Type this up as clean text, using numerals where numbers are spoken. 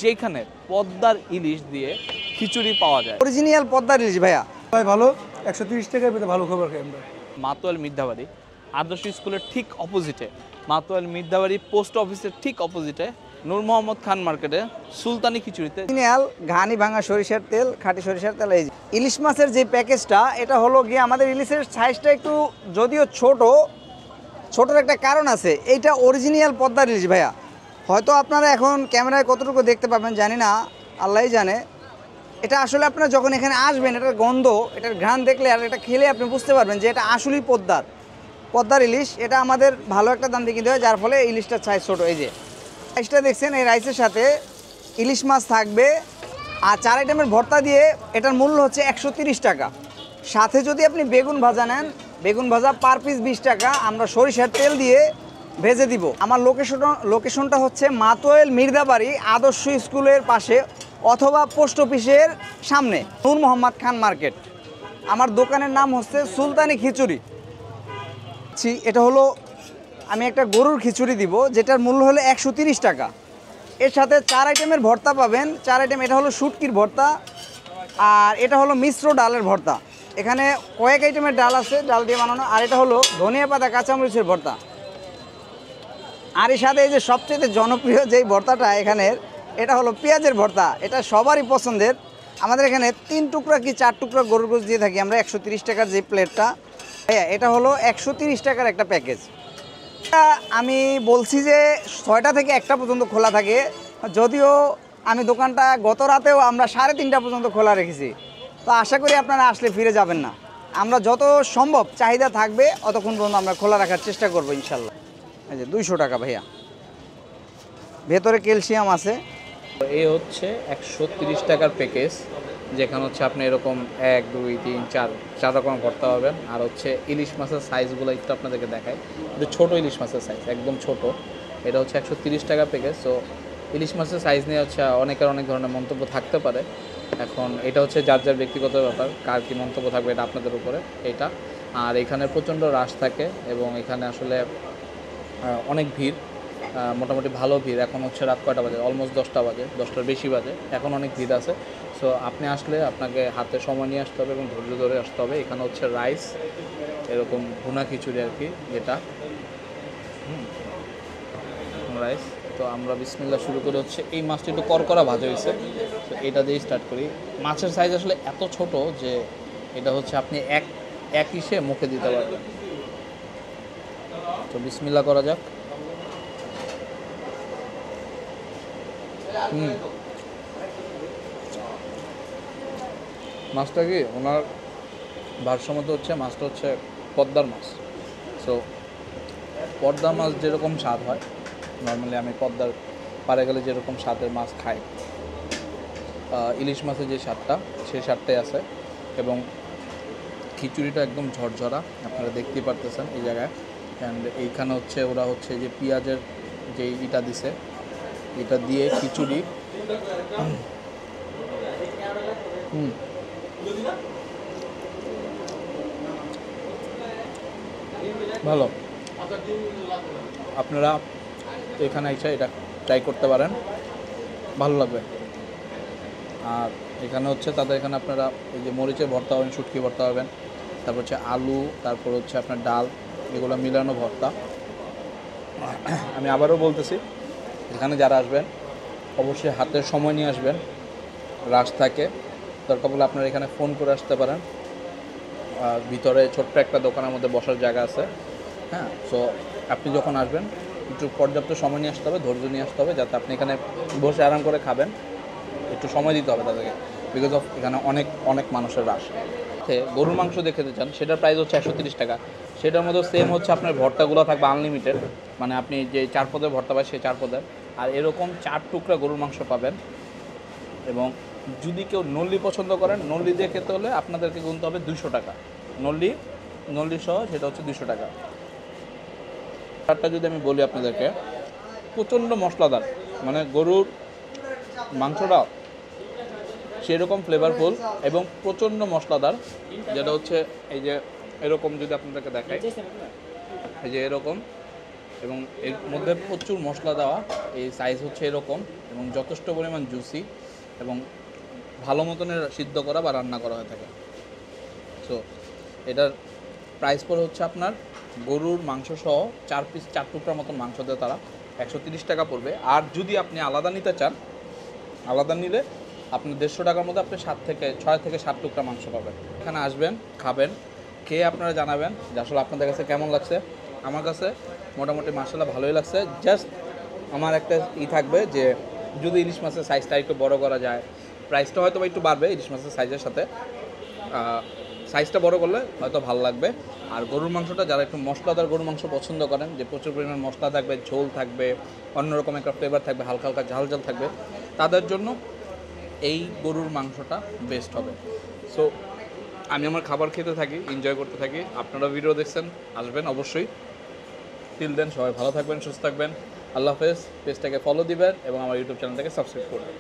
যেখানে পদ্মার ইলিশ দিয়ে খিচুড়ি পাওয়া যায়। অরিজিনাল পদ্মার ইলিশ ভাইয়া ভাই ভালো 130 টাকার ভিতরে ভালো খবর খাই আমরা। মাতোয়াল মির্ধাবাড়ি আদর্শ স্কুলের ঠিক অপোজিটে, মাতোয়াল মির্ধাবাড়ি পোস্ট অফিসের ঠিক অপোজিটে নূর মোহাম্মদ খান মার্কেটে সুলতানি খিচুড়িতে অরিজিনাল ঘানি ভাঙা সরিষার তেল, খাঁটি সরিষার তেল। এই যে ইলিশ মাছের যে প্যাকেজটা, এটা হলো গিয়ে আমাদের ইলিশের সাইজটা একটু যদিও ছোটোর একটা কারণ আছে। এইটা অরিজিনাল পদ্মার ইলিশ ভাইয়া। হয়তো আপনারা এখন ক্যামেরায় কতটুকু দেখতে পাবেন জানি না, আল্লাহই জানে। এটা আসলে আপনারা যখন এখানে আসবেন, এটার গন্ধ, এটার ঘ্রাণ দেখলে আর এটা খেলে আপনি বুঝতে পারবেন যে এটা আসলেই পদ্মার ইলিশ। এটা আমাদের ভালো একটা দাম দিয়ে কিনতে হয়, যার ফলে ইলিশটার সাইজ ছোটো। এই যে রাইসটা দেখছেন, এই রাইসের সাথে ইলিশ মাছ থাকবে আর 4 আইটেমের ভর্তা দিয়ে এটার মূল্য হচ্ছে 130 টাকা। সাথে যদি আপনি বেগুন ভাজা নেন, বেগুন ভাজা পার পিস 20 টাকা। আমরা সরিষার তেল দিয়ে ভেজে দিব। আমার লোকেশনটা হচ্ছে মাতোয়াল মির্ধাবাড়ি আদর্শ স্কুলের পাশে অথবা পোস্ট অফিসের সামনে, নূর মোহাম্মদ খান মার্কেট। আমার দোকানের নাম হচ্ছে সুলতানি খিচুড়ি। এটা হলো, আমি একটা গরুর খিচুড়ি দিব যেটার মূল্য হলো 130 টাকা। এর সাথে 4 আইটেমের ভর্তা পাবেন। 4 আইটেম, এটা হলো শুটকির ভর্তা আর এটা হলো মিশ্র ডালের ভর্তা। এখানে কয়েক আইটেমের ডাল আছে, ডাল দিয়ে বানানো। আর এটা হলো ধনিয়া পাতা কাঁচামরিচের ভর্তা। আর এর সাথে এই যে সবচেয়ে জনপ্রিয় যেই ভর্তাটা এখানের, এটা হলো পেঁয়াজের ভর্তা। এটা সবারই পছন্দের। আমাদের এখানে 3 টুকরা কি 4 টুকরা গরুর গোশত দিয়ে থাকি আমরা 130 টাকার যে প্লেটটা। হ্যাঁ, এটা হলো 130 টাকার একটা প্যাকেজ। আমি বলছি যে 6টা থেকে 1টা পর্যন্ত খোলা থাকে, যদিও আমি দোকানটা গত রাতেও আমরা 3:30 পর্যন্ত খোলা রেখেছি। তো আশা করি আপনারা আসলে ফিরে যাবেন না। আমরা যত সম্ভব চাহিদা থাকবে অতক্ষণ পর্যন্ত আমরা খোলা রাখার চেষ্টা করবো ইনশাল্লাহ। এই যে 200 টাকা ভাইয়া, ভেতরে ক্যালসিয়াম আছে। এই হচ্ছে 130 টাকার প্যাকেজ, যেখানে হচ্ছে আপনি এরকম 1 2 3 4 রকম ভর্তা পাবেন। আর হচ্ছে ইলিশ মাছের সাইজগুলো একটু আপনাদেরকে দেখাই। এটা ছোটো ইলিশ মাছের সাইজ, একদম ছোট। এটা হচ্ছে 130 টাকা প্যাকেজ। সো ইলিশ মাছের সাইজ নিয়ে হচ্ছে অনেকের অনেক ধরনের মন্তব্য থাকতে পারে। এখন এটা হচ্ছে যার যার ব্যক্তিগত ব্যাপার, কার কী মন্তব্য থাকবে এটা আপনাদের উপরে এটা। আর এখানে প্রচণ্ড রাশ থাকে এবং এখানে আসলে অনেক ভিড়, মোটামুটি ভালো ভিড়। এখন হচ্ছে রাত কয়টা বাজে, অলমোস্ট 10টা বাজে, 10টার বেশি বাজে। এখন অনেক ভিড় আছে। সো আপনি আসলে আপনাকে হাতে সময় নিয়ে আসতে হবে এবং ধৈর্য ধরে আসতে হবে। এখানে হচ্ছে রাইস, এরকম ভুনা খিচুড়ি আর কি, যেটা রাইস। তো আমরা বিসমিল্লাহ শুরু করে হচ্ছে এই মাছটা একটু করকরা ভাজা হয়েছে, তো এটা দিয়েই স্টার্ট করি। মাছের সাইজ আসলে এত ছোট যে এটা হচ্ছে আপনি এক ইসে মুখে দিতে পারবেন। তো বিসমিল্লাহ করা যাক। মাছটা কি ওনার ভারসাম্য হচ্ছে, মাছটা হচ্ছে পদ্মার মাছ। সো পদ্মার মাছ যেরকম স্বাদ হয়, নর্মালি আমি পদ্মার পাড়ে গেলে যেরকম স্বাদের মাছ খাই, ইলিশ মাছের যে স্বাদটা, সেই স্বাদটাই আছে। এবং খিচুড়িটা একদম ঝরঝরা, আপনারা দেখতেই পারতেছেন এই জায়গায়। অ্যান্ড এইখানে হচ্ছে ওরা হচ্ছে যে পেঁয়াজের যে ইটা দিছে, এটা দিয়ে খিচুড়ি ভালো। আপনারা এখানে এসে এটা ট্রাই করতে পারেন, ভালো লাগবে। আর এখানে হচ্ছে তাদের এখানে আপনারা এই যে মরিচের ভর্তা পাবেন, শুটকি ভর্তা পাবেন, তারপর হচ্ছে আলু, তারপর হচ্ছে আপনার ডাল, এগুলো মিলানো ভর্তা। আমি আবারও বলতেছি, এখানে যারা আসবেন অবশ্যই হাতের সময় নিয়ে আসবেন। রাশ থাকে, দরকার পড়লে আপনারা এখানে ফোন করে আসতে পারেন। ভিতরে ছোট্ট একটা দোকানের মধ্যে বসার জায়গা আছে। হ্যাঁ, সো আপনি যখন আসবেন একটু পর্যাপ্ত সময় নিয়ে আসতে হবে, ধৈর্য নিয়ে আসতে হবে, যাতে আপনি এখানে বসে আরাম করে খাবেন। একটু সময় দিতে হবে তাদেরকে, বিকজ অফ এখানে অনেক অনেক মানুষের রাশ। গরুর মাংস দেখে চান, সেটার প্রাইস হচ্ছে 130 টাকা। সেটার মধ্যে সেম হচ্ছে আপনার ভর্তাগুলো থাকবে আনলিমিটেড, মানে আপনি যে 4 পদের ভর্তা পাবেন সেই 4 পদের। আর এরকম 4 টুকরা গরুর মাংস পাবেন। এবং যদি কেউ নল্লি পছন্দ করেন, নল্লি দিয়ে খেতে হলে আপনাদেরকে গুনতে হবে 200 টাকা। নল্লি সহ সেটা হচ্ছে 200 টাকা। তারটা যদি আমি বলি আপনাদেরকে, প্রচণ্ড মশলাদার, মানে গরুর মাংসটা সেরকম ফ্লেভারফুল এবং প্রচণ্ড মশলাদার, যেটা হচ্ছে এই যে এরকম যদি আপনাদেরকে দেখাই, এই যে এরকম, এবং এর মধ্যে প্রচুর মশলা দেওয়া। এই সাইজ হচ্ছে এরকম, এবং যথেষ্ট পরিমাণ জুসি এবং ভালো মতনের সিদ্ধ করা বা রান্না করা হয়ে থাকে। সো এটার প্রাইস পড়ে হচ্ছে আপনার গরুর মাংস সহ 4 টুকরার মতন মাংস দেয় তারা 130 টাকা পড়বে। আর যদি আপনি আলাদা নিতে চান, আলাদা নিলে আপনি 150 টাকার মধ্যে আপনি 6 থেকে 7 টুকরা মাংস পাবেন। এখানে আসবেন, খাবেন, খেয়ে আপনারা জানাবেন যে আসলে আপনাদের কাছে কেমন লাগছে। আমার কাছে মোটামুটি মাশাআল্লাহ ভালোই লাগছে। জাস্ট আমার একটা থাকবে যে যদি ইলিশ মাছের সাইজটা একটু বড় করা যায়, প্রাইসটা হয়তো একটু বাড়বে ইলিশ মাছের সাইজের সাথে, সাইজটা বড় করলে হয়তো ভালো লাগবে। আর গরুর মাংসটা যারা একটু মশলাদার গরুর মাংস পছন্দ করেন, যে প্রচুর পরিমাণ মশলা থাকবে, ঝোল থাকবে, অন্যরকম একটা ফ্লেভার থাকবে, হালকা হালকা ঝাল ঝাল থাকবে, তাদের জন্য এই গরুর মাংসটা বেস্ট হবে। সো আমি আমার খাবার খেতে থাকি, এনজয় করতে থাকি। আপনারা ভিডিও দেখছেন, আসবেন অবশ্যই। টিল দেন সবাই ভালো থাকবেন, সুস্থ থাকবেন। আল্লাহ হাফেজ। পেজটাকে ফলো দিবেন এবং আমার ইউটিউব চ্যানেলটাকে সাবস্ক্রাইব করবেন।